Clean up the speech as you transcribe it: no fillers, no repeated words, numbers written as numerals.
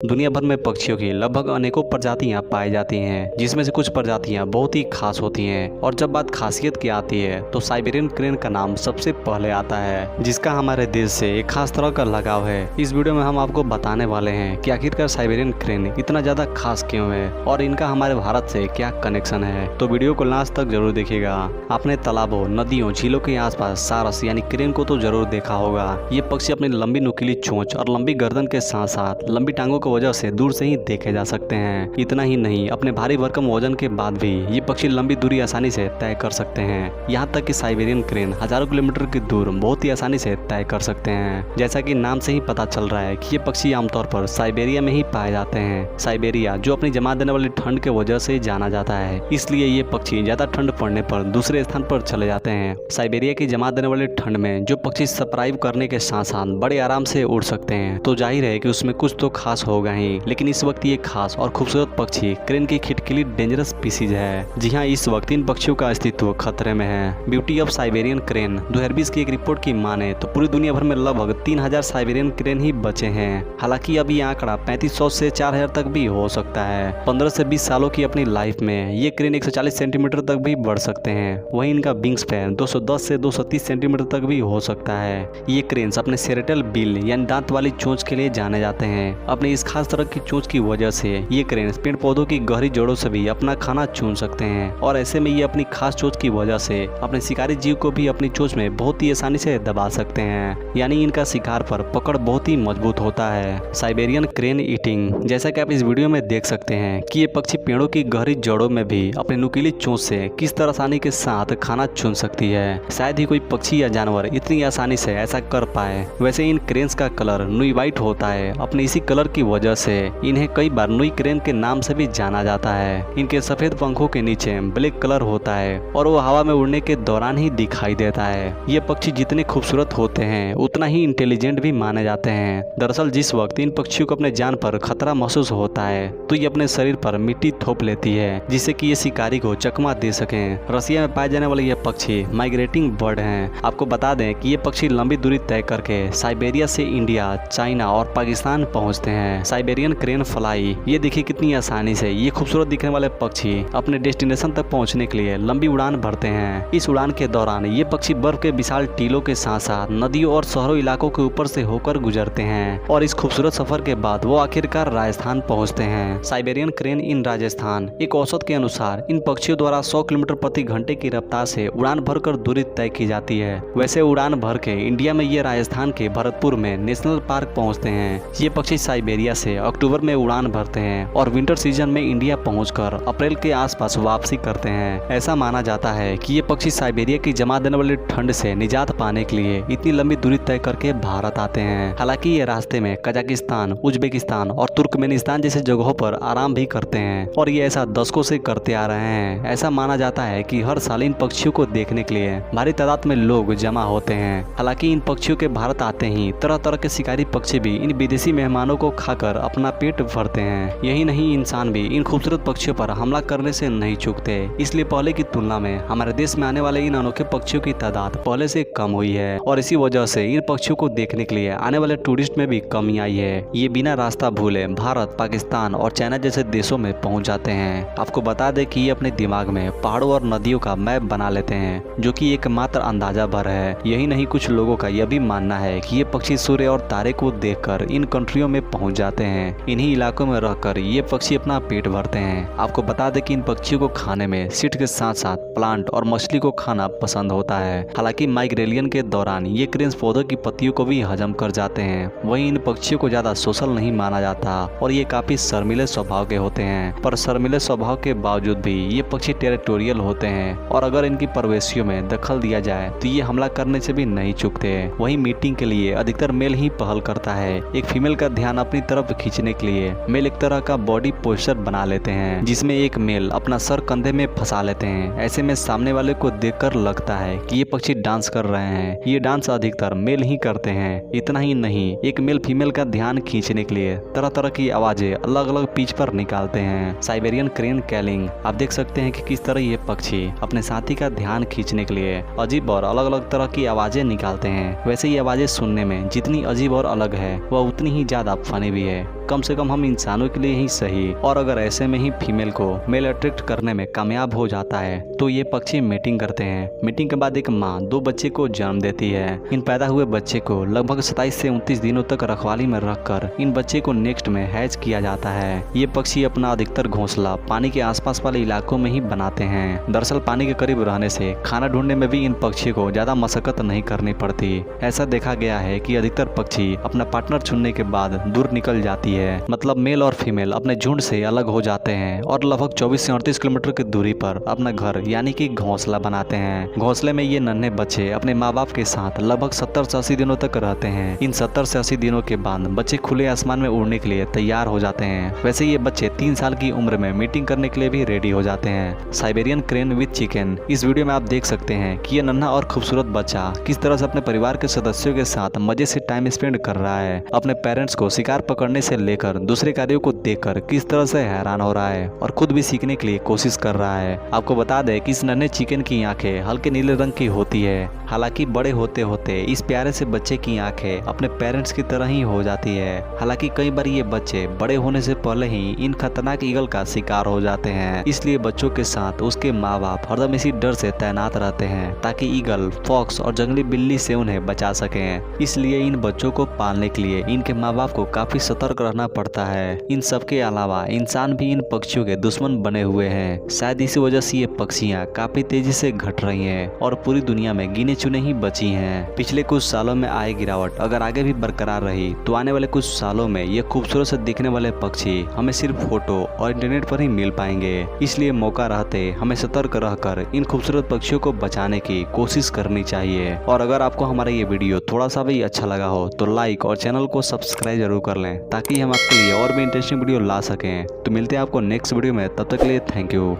दुनिया भर में पक्षियों की लगभग अनेकों प्रजातियां पाई जाती हैं, जिसमें से कुछ प्रजातियां बहुत ही खास होती हैं। और जब बात खासियत की आती है तो साइबेरियन क्रेन का नाम सबसे पहले आता है, जिसका हमारे देश से एक खास तरह का लगाव है। इस वीडियो में हम आपको बताने वाले हैं कि आखिरकार साइबेरियन क्रेन इतना ज्यादा खास क्यों है और इनका हमारे भारत से क्या कनेक्शन है। तो वीडियो को लास्ट तक जरूर देखिएगा। आपने तालाबों, नदियों, झीलों के आसपास सारस यानी क्रेन को तो जरूर देखा होगा। ये पक्षी अपनी लंबी नुकीली चोंच और लंबी गर्दन के साथ साथ लंबी टांगों की वजह से दूर से ही देखे जा सकते हैं। इतना ही नहीं, अपने भारी भरकम वजन के बाद भी ये पक्षी लंबी दूरी आसानी से तय कर सकते हैं। यहाँ तक कि साइबेरियन क्रेन हजारों किलोमीटर की दूर बहुत ही आसानी से तय कर सकते हैं। जैसा कि नाम से ही पता चल रहा है कि ये पक्षी आमतौर पर साइबेरिया में ही पाए जाते हैं। साइबेरिया जो अपनी जमा देने वाली ठंड के वजह से जाना जाता है, इसलिए ये पक्षी ज्यादा ठंड पड़ने पर दूसरे स्थान पर चले जाते हैं। साइबेरिया की जमा देने वाली ठंड में जो पक्षी सरवाइव करने के साथ साथ बड़े आराम से उड़ सकते हैं, तो जाहिर है कि उसमें कुछ तो खास होगा ही। लेकिन इस वक्त ये खास और खूबसूरत पक्षी क्रेन की खिटखिली डेंजरस स्पीसीज है। जी हाँ, इस वक्त इन पक्षियों का अस्तित्व खतरे में है। ब्यूटी ऑफ साइबेरियन क्रेन 2020 की एक रिपोर्ट की माने तो पूरी दुनिया भर में लगभग 3000 साइबेरियन क्रेन ही बचे हैं। हालांकि अब ये आंकड़ा 3500 से 4000 तक भी हो सकता है। 15 से 20 सालों की अपनी लाइफ में ये क्रेन 140 सेंटीमीटर तक भी बढ़ सकते हैं। वहीं इनका विंग स्पैन 210 से 230 सेंटीमीटर तक भी हो सकता है। ये क्रेन्स अपने सेरेटल बिल यानी दांत वाली चोंच के लिए जाने जाते हैं। अपने इस खास तरह की चोंच की वजह से ये क्रेन्स पेड़ पौधों की गहरी जड़ों से भी अपना खाना चुन सकते हैं। और ऐसे में ये अपनी खास चोंच की वजह से अपने शिकारी जीव को भी अपनी चोंच में बहुत ही आसानी से दबा सकते हैं। यानी इनका शिकार पर पकड़ बहुत ही मजबूत होता है। साइबेरियन क्रेन ईटिंग, जैसा कि आप इस वीडियो में देख सकते हैं कि ये पक्षी पेड़ों की गहरी जड़ों में भी अपनी नुकीली चोंच से किस तरह आसानी के साथ खाना चुन सकती है। शायद ही कोई पक्षी या जानवर इतनी आसानी से ऐसा कर पाए। वैसे इन क्रेन्स का कलर नुई वाइट होता है। अपने इसी कलर की वजह से इन्हें कई बार नुई क्रेन के नाम से भी जाना जाता है। इनके सफेद पंखों के नीचे ब्लैक कलर होता है और वो हवा में उड़ने के दौरान ही दिखाई देता है। ये पक्षी जितने खूबसूरत होते हैं उतना ही इंटेलिजेंट भी माने जाते हैं। दरअसल जिस वक्त इन पक्षियों को अपने जान पर खतरा महसूस होता है तो ये अपने शरीर पर मिट्टी थोप लेती है, जिससे कि ये शिकारी को चकमा दे सकें। रसिया में पाए जाने वाले ये पक्षी माइग्रेटिंग बर्ड हैं। आपको बता दें कि ये पक्षी लंबी दूरी तय करके साइबेरिया से इंडिया, चाइना और पाकिस्तान पहुंचते हैं। साइबेरियन क्रेन फ्लाई, ये देखिए कितनी आसानी से ये खूबसूरत दिखने वाले पक्षी अपने डेस्टिनेशन तक पहुंचने के लिए लंबी उड़ान भरते हैं। इस उड़ान के दौरान ये पक्षी बर्फ के विशाल टीलों के साथ साथ नदियों और शहरों इलाकों के ऊपर से होकर गुजरते हैं और इस खूबसूरत सफर के बाद वो आखिरकार राजस्थान पहुंचते हैं। साइबेरियन क्रेन इन राजस्थान, एक औसत के अनुसार इन पक्षियों द्वारा 100 किलोमीटर प्रति घंटे की रफ्तार से उड़ान भरकर दूरी तय की जाती है। वैसे उड़ान भर के इंडिया में ये राजस्थान के भरतपुर में नेशनल पार्क पहुंचते हैं। ये पक्षी साइबेरिया से अक्टूबर में उड़ान भरते हैं और विंटर सीजन में इंडिया पहुंचकर अप्रैल के आसपास वापसी करते हैं। ऐसा माना जाता है कि ये पक्षी साइबेरिया की जमा देने वाली ठंड से निजात पाने के लिए इतनी लंबी दूरी तय करके भारत आते हैं। हालांकि ये रास्ते में कजाकिस्तान, उज्बेकिस्तान और तुर्कमेनिस्तान जैसे जगहों पर आराम भी करते हैं और ये ऐसा दशकों से करते आ रहे हैं। ऐसा माना जाता है कि हर साल इन पक्षियों को देखने के लिए भारी तादाद में लोग जमा होते हैं। हालांकि इन पक्षियों के भारत आते ही तरह तरह के शिकारी पक्षी भी इन विदेशी मेहमानों को खाकर अपना पेट भरते हैं। यही नहीं, इंसान भी इन खूबसूरत पक्षियों पर हमला करने से नहीं चूकते। इसलिए पहले की तुलना में हमारे देश में आने वाले इन अनोखे पक्षियों की तादाद पहले से कम हुई है और इसी वजह से इन पक्षियों को देखने के लिए आने वाले टूरिस्ट में भी कमी आई है। ये बिना रास्ता भूले भारत, पाकिस्तान और चाइना जैसे देशों में पहुंच जाते हैं। आपको बता दें कि ये अपने दिमाग में पहाड़ों और नदियों का मैप बना लेते हैं, जो कि एकमात्र अंदाजा भर है। यही नहीं, कुछ लोगों का यह भी मानना है कि ये पक्षी सूर्य और तारे को देखकर इन कंट्रियों में पहुंच जाते हैं। इन्हीं इलाकों में रहकर ये पक्षी अपना पेट भरते हैं। आपको बता दें कि इन पक्षियों को खाने में सीट के साथ साथ प्लांट और मछली को खाना पसंद होता है। हालांकि माइग्रेलियन के दौरान ये क्रेन्स पौधों की पत्तियों को भी हजम कर जाते हैं। वहीं इन पक्षियों को ज्यादा सोशल नहीं माना जाता और ये काफी शर्मीले स्वभाव के होते हैं। पर शर्मीले स्वभाव के बावजूद भी ये पक्षी टेरिटोरियल होते हैं और अगर इनकी प्रवेशियों में दखल दिया जाए तो ये हमला करने से भी नहीं चूकते। वहीं मीटिंग के लिए अधिकतर मेल ही पहल करता है। एक फीमेल का ध्यान अपनी तरफ खींचने के लिए मेल एक तरह का बॉडी पोस्चर बना लेते हैं, जिसमें एक मेल अपना सर कंधे में फंसा लेते हैं। ऐसे में सामने वाले को देखकर लगता है कि ये पक्षी डांस कर रहे हैं। ये डांस अधिकतर मेल ही करते हैं। इतना ही नहीं, एक मेल फीमेल का ध्यान खींचने के लिए तरह तरह की आवाजें अलग अलग पिच पर निकालते हैं। साइबेरियन क्रेन कैलिंग, आप देख सकते हैं कि किस तरह ये पक्षी अपने साथी का ध्यान खींचने के लिए अजीब और अलग अलग तरह की आवाजें निकालते हैं। वैसे ये आवाजें सुनने में जितनी अजीब और अलग है वह उतनी ही ज्यादा फनी भी है। कम से कम हम इंसानों के लिए ही सही। और अगर ऐसे में ही फीमेल को मेल अट्रैक्ट करने में कामयाब हो जाता है तो ये पक्षी मीटिंग करते हैं। मीटिंग के बाद एक माँ 2 बच्चे को जन्म देती है। इन पैदा हुए बच्चे को लगभग 27 से 29 दिनों तक रखवाली में रखकर इन बच्चे को नेक्स्ट में हैच किया जाता है। ये पक्षी अपना अधिकतर घोंसला पानी के आसपास वाले इलाकों में ही बनाते हैं। दरअसल पानी के करीब रहने से खाना ढूंढने में भी इन पक्षी को ज्यादा मशक्कत नहीं करनी पड़ती। ऐसा देखा गया है कि अधिकतर पक्षी अपना पार्टनर चुनने के बाद दूर निकल जाती है, मतलब मेल और फीमेल अपने झुंड से अलग हो जाते हैं और लगभग 24 से 38 किलोमीटर की दूरी पर अपना घर यानी कि घोंसला बनाते हैं। घोंसले में ये नन्हे बच्चे अपने माँ बाप के साथ लगभग 70 से 80 दिनों तक रहते हैं। इन 70 से 80 दिनों के बाद बच्चे खुले आसमान में उड़ने के लिए तैयार हो जाते हैं। वैसे ये बच्चे 3 साल की उम्र में मीटिंग करने के लिए भी रेडी हो जाते हैं। साइबेरियन क्रेन विद चिकन, इस वीडियो में आप देख सकते हैं कि यह नन्हा और खूबसूरत बच्चा किस तरह से अपने परिवार के सदस्यों के साथ मजे से टाइम स्पेंड कर रहा है। अपने पेरेंट्स को शिकार पकड़ने से लेकर दूसरे कार्यों को देखकर किस तरह से हैरान हो रहा है और खुद भी सीखने के लिए कोशिश कर रहा है। आपको बता दें कि इस नन्हे चिकन की आंखें हल्के नीले रंग की होती है। हालांकि बड़े होते होते इस प्यारे से बच्चे की आंखें अपने पेरेंट्स की तरह ही हो जाती है। हालांकि कई बार ये बच्चे बड़े होने से पहले ही इन खतरनाक ईगल का शिकार हो जाते हैं। इसलिए बच्चों के साथ उसके माँ बाप हरदम इसी डर से तैनात रहते हैं ताकि ईगल, फॉक्स और जंगली बिल्ली से उन्हें बचा सकें। इसलिए इन बच्चों को पालने के लिए इनके माँ बाप को काफी सतर्क रहना पड़ता है। इन सब के अलावा इंसान भी इन पक्षियों के दुश्मन बने हुए हैं। शायद इसी वजह से ये पक्षियाँ काफी तेजी से घट रही हैं और पूरी दुनिया में गिने चुने ही बची हैं। पिछले कुछ सालों में आए गिरावट अगर आगे भी बरकरार रही तो आने वाले कुछ सालों में ये खूबसूरत से दिखने वाले पक्षी हमें सिर्फ फोटो और इंटरनेट पर ही मिल पाएंगे। इसलिए मौका रहते हमें सतर्क रहकर इन खूबसूरत पक्षियों को बचाने की कोशिश करनी चाहिए। और अगर आपको हमारा ये वीडियो थोड़ा सा भी अच्छा लगा हो तो लाइक और चैनल को सब्सक्राइब जरूर कर लें ताकि हम आपके लिए और भी इंटरेस्टिंग वीडियो ला सकें। तो मिलते हैं आपको नेक्स्ट वीडियो में, तब तक के लिए थैंक यू।